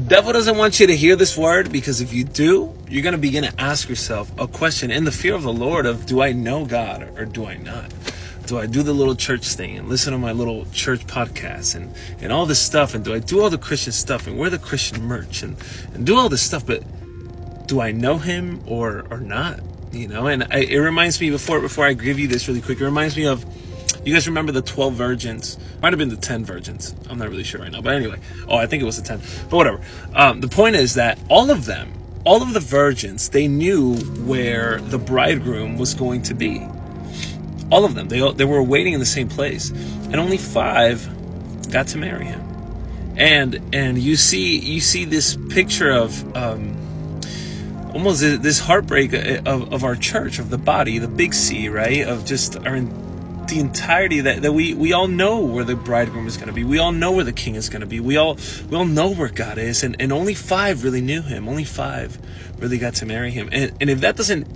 devil doesn't want you to hear this word, because if you do, you're going to begin to ask yourself a question in the fear of the Lord of, do I know God or do I not? Do I do the little church thing and listen to my little church podcasts and all this stuff? And do I do all the Christian stuff and wear the Christian merch and do all this stuff? But do I know him or not? And it reminds me, before I give you this really quick, it reminds me of, you guys remember the 12 virgins? Might have been the 10 virgins. I'm not really sure right now. But anyway, I think it was the 10. But whatever. The point is that all of the virgins, they knew where the bridegroom was going to be. All of them. They were waiting in the same place. And only 5 got to marry him. And you see this picture of almost this heartbreak of our church, of the body, the big C, right? Of just the entirety that we all know where the bridegroom is going to be. We all know where the king is going to be. We all know where God is. And only 5 really knew him. Only 5 really got to marry him. And if that doesn't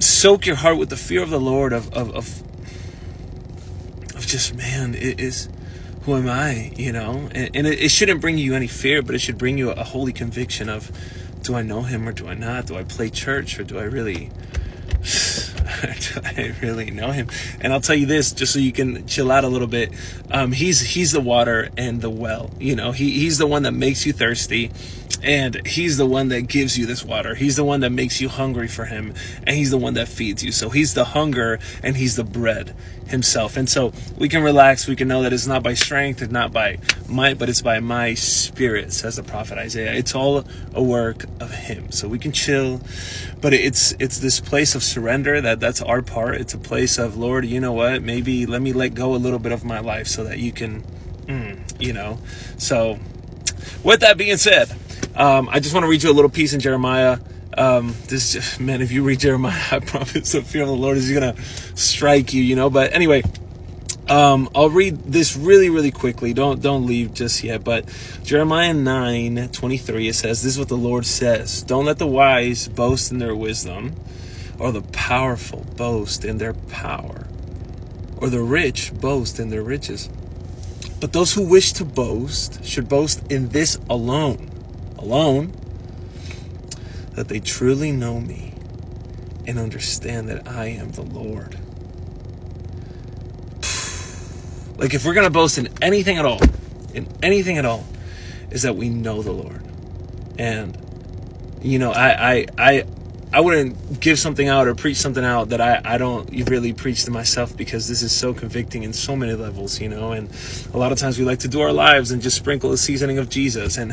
soak your heart with the fear of the Lord of just, man, it is, who am I, and it shouldn't bring you any fear, but it should bring you a holy conviction of, do I know him or do I not? Do I play church or do I really know him? And I'll tell you this, just so you can chill out a little bit. He's the water and the well. He's the one that makes you thirsty, and he's the one that gives you this water. He's the one that makes you hungry for him, and he's the one that feeds you. So he's the hunger and he's the bread himself. And so we can relax. We can know that it's not by strength, it's not by might, but it's by my spirit, says the prophet Isaiah. It's all a work of him. So we can chill, but it's this place of surrender. That's our part. It's a place of, Lord, you know what? Maybe let me let go a little bit of my life so that you can, So with that being said, I just want to read you a little piece in Jeremiah. If you read Jeremiah, I promise the fear of the Lord is going to strike you, But anyway, I'll read this really, really quickly. Don't leave just yet. But Jeremiah 9:23, it says, this is what the Lord says. Don't let the wise boast in their wisdom, or the powerful boast in their power, or the rich boast in their riches. But those who wish to boast should boast in this alone, that they truly know me and understand that I am the Lord. Like, if we're going to boast in anything at all, is that we know the Lord. And, I wouldn't give something out or preach something out that I don't really preach to myself, because this is so convicting in so many levels, and a lot of times we like to do our lives and just sprinkle the seasoning of Jesus. And hey,